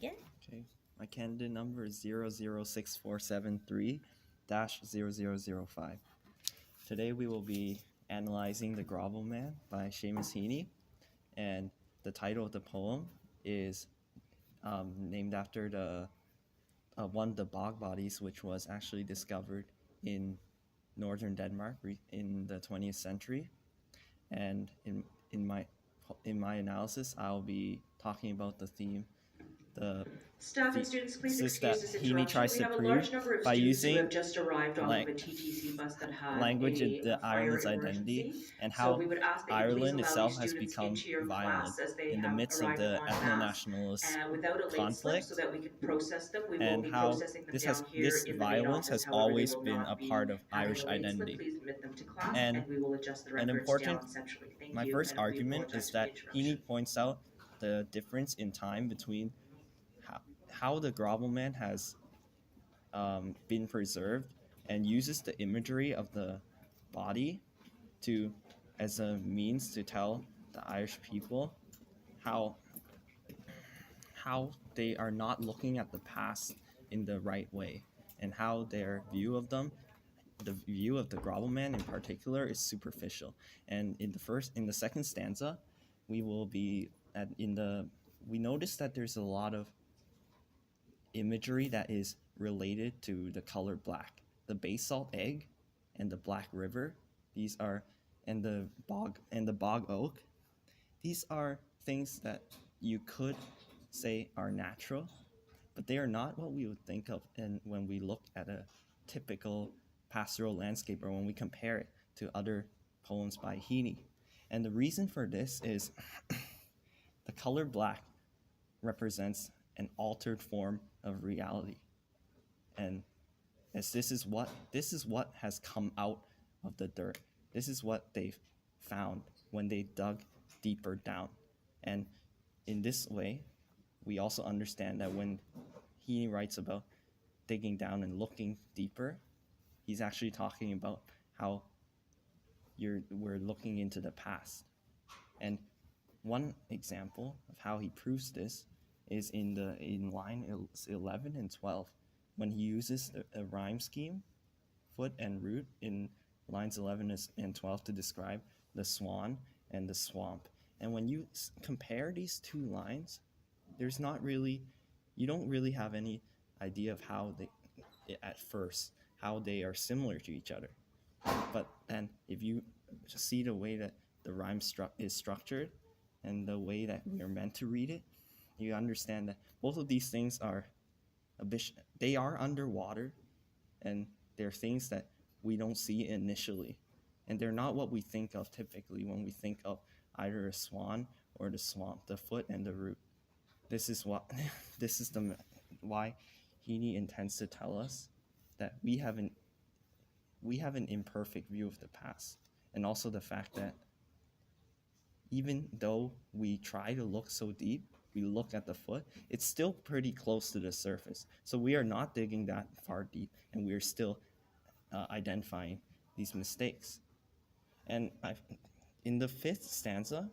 begin? Okay, my candidate number is 006473-0005. Today we will be analyzing The Grauballe Man by Seamus Heaney, and the title of the poem is named after the one of the bog bodies which was actually discovered in northern Denmark in the 20th century. And in my analysis, I'll be talking about the theme. Staff and students, please thesis excuse that this Heaney interruption. tries We to have a prove large number of by students who using have just arrived off of a TTC bus that had language of a the fire Ireland's identity, emergency. and So how we would ask that you please Ireland allow itself your has students become into your violent class as they in the have midst of arrived the en masse ethno-nationalist and without a late slip so conflict, that we can process them. We will and be how processing them down here this in the main violence office. has However, they always will been a not be part of having Irish a late slip. identity. Please admit them to class And and we will adjust the an records important, down centrally. Thank my you. first And we argument apologize is for the that interruption. Heaney points out the difference in time between how the Grauballe Man has been preserved, and uses the imagery of the body as a means to tell the Irish people how they are not looking at the past in the right way, and how their view of the view of the Grauballe Man in particular is superficial. And in the second stanza, we notice that there's a lot of imagery that is related to the color black. The basalt egg and the black river, and the bog oak. These are things that you could say are natural, but they are not what we would think of when we look at a typical pastoral landscape, or when we compare it to other poems by Heaney. And the reason for this is the color black represents an altered form of reality, and as this is what has come out of the dirt. This is what they found when they dug deeper down. And in this way, we also understand that when he writes about digging down and looking deeper, he's actually talking about how we're looking into the past. And one example of how he proves this is in line 11 and 12, when he uses a rhyme scheme, foot and root, in lines 11 and 12 to describe the swan and the swamp. And when you compare these two lines, you don't really have any idea of how they are similar to each other. But then if you see the way that the rhyme is structured and the way that we are meant to read it, you understand that both of these things are they are underwater, and they're things that we don't see initially, and they're not what we think of typically when we think of either a swan or the swamp, the foot and the root. This is why Heaney intends to tell us that we have an imperfect view of the past, and also the fact that even though we try to look so deep, we look at the foot, it's still pretty close to the surface. So we are not digging that far deep, and we are still identifying these mistakes. And in the fifth stanza,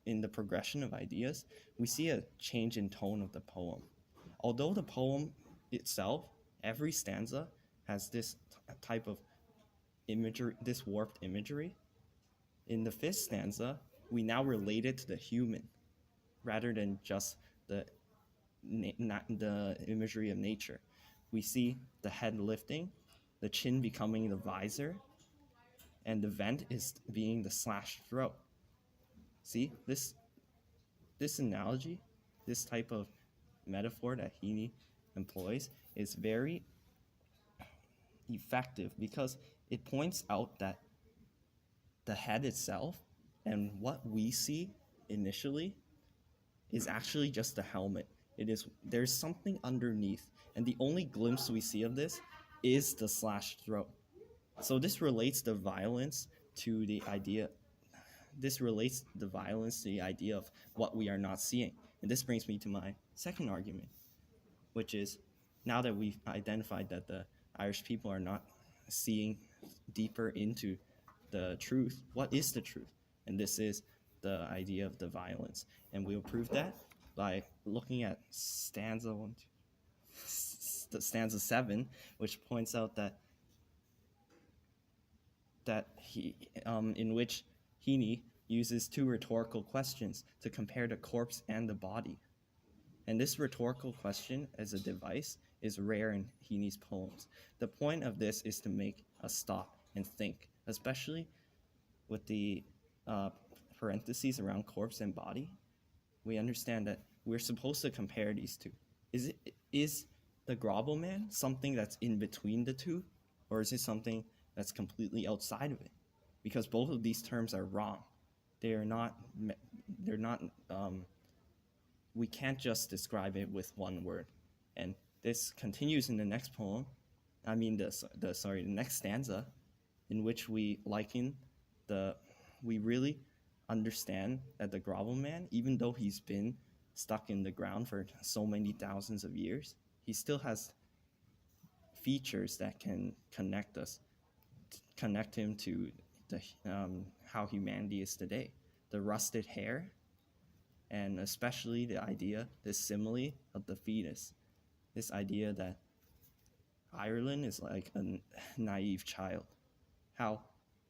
in the progression of ideas, we see a change in tone of the poem. Although the poem itself, every stanza has this type of imagery, this warped imagery, in the fifth stanza, we now relate it to the human, rather than just the imagery of nature. We see the head lifting, the chin becoming the visor, and the vent is being the slashed throat. See, this analogy, this type of metaphor that Heaney employs is very effective, because it points out that the head itself and what we see initially is actually just a helmet. There's something underneath, and the only glimpse we see of this is the slashed throat. So this relates the violence to the idea of what we are not seeing. And this brings me to my second argument, which is, now that we've identified that the Irish people are not seeing deeper into the truth, what is the truth? And this is the idea of the violence. And we'll prove that by looking at stanza 7, which points out that he in which Heaney uses two rhetorical questions to compare the corpse and the body. And this rhetorical question as a device is rare in Heaney's poems. The point of this is to make us stop and think, especially with the parentheses around corpse and body. We understand that we're supposed to compare these two. Is the Grauballe man something that's in between the two, or is it something that's completely outside of it? Because both of these terms are wrong. They're not. We can't just describe it with one word. And this continues in the next poem. I mean, the next stanza, in which we really understand that the Grauballe man, even though he's been stuck in the ground for so many thousands of years, he still has features that can connect him to how humanity is today. The rusted hair, and especially the simile of the fetus. This idea that Ireland is like a naive child, how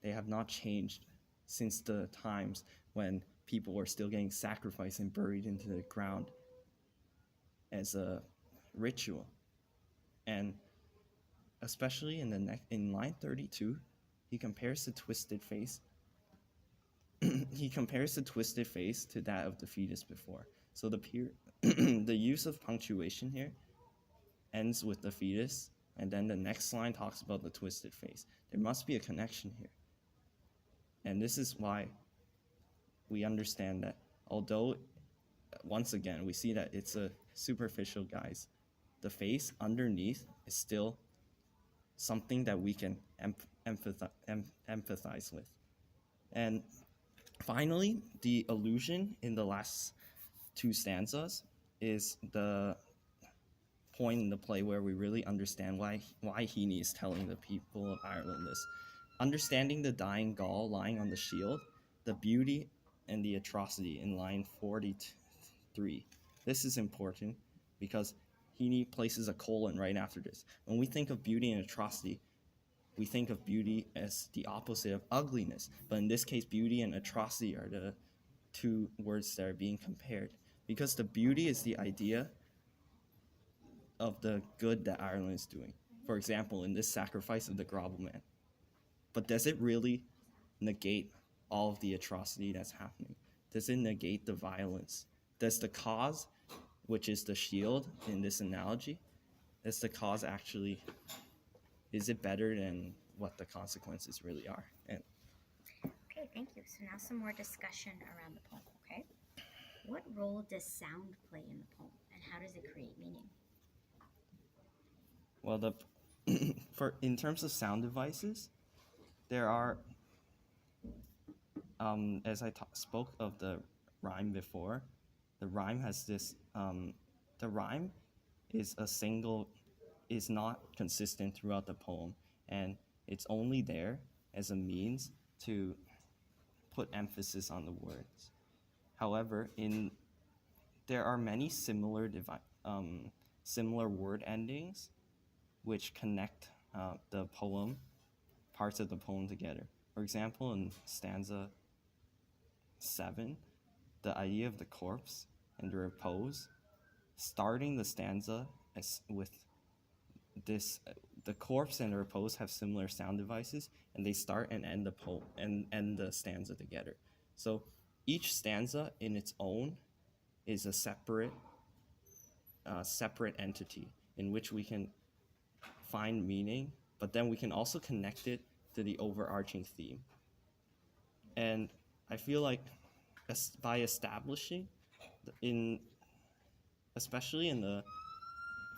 they have not changed since the times when people were still getting sacrificed and buried into the ground as a ritual. And especially in line 32, he compares the twisted face to that of the fetus before. So the use of punctuation here ends with the fetus, and then the next line talks about the twisted face. There must be a connection here. And this is why we understand that although, once again, we see that it's a superficial guise, the face underneath is still something that we can empathize with. And finally, the allusion in the last two stanzas is the point in the play where we really understand why Heaney is telling the people of Ireland this. Understanding the dying Gaul lying on the shield, the beauty and the atrocity in line 43. This is important because Heaney places a colon right after this. When we think of beauty and atrocity, we think of beauty as the opposite of ugliness. But in this case, beauty and atrocity are the two words that are being compared. Because the beauty is the idea of the good that Ireland is doing. For example, in this sacrifice of the Grauballe man. But does it really negate all of the atrocity that's happening? Does it negate the violence? Does the cause, which is the shield in this analogy, is it better than what the consequences really are? And okay, thank you. So now some more discussion around the poem, okay? What role does sound play in the poem, and how does it create meaning? Well, in terms of sound devices, there are, as I spoke of the rhyme before, the rhyme has this, the rhyme is not consistent throughout the poem, and it's only there as a means to put emphasis on the words. However, there are many similar word endings which connect parts of the poem together. For example, in stanza 7, the idea of the corpse and the repose, starting the stanza with this, the corpse and the repose have similar sound devices, and they start and end the poem and end the stanza together. So each stanza in its own is a separate entity in which we can find meaning, but then we can also connect it to the overarching theme. And I feel like by establishing, especially in the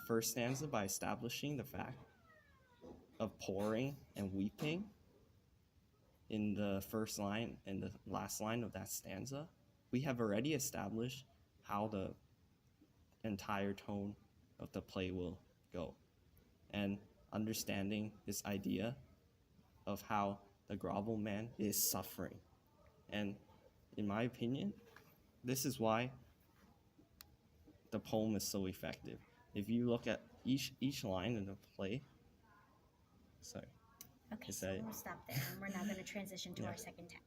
first stanza, by establishing the fact of pouring and weeping in the first line and the last line of that stanza, we have already established how the entire tone of the play will go. And understanding this idea of how the Grauballe man is suffering. And in my opinion, this is why the poem is so effective. If you look at each line in the play, sorry. Okay, Is so that- we'll stop there, and we're now going to transition to Yeah. our second text.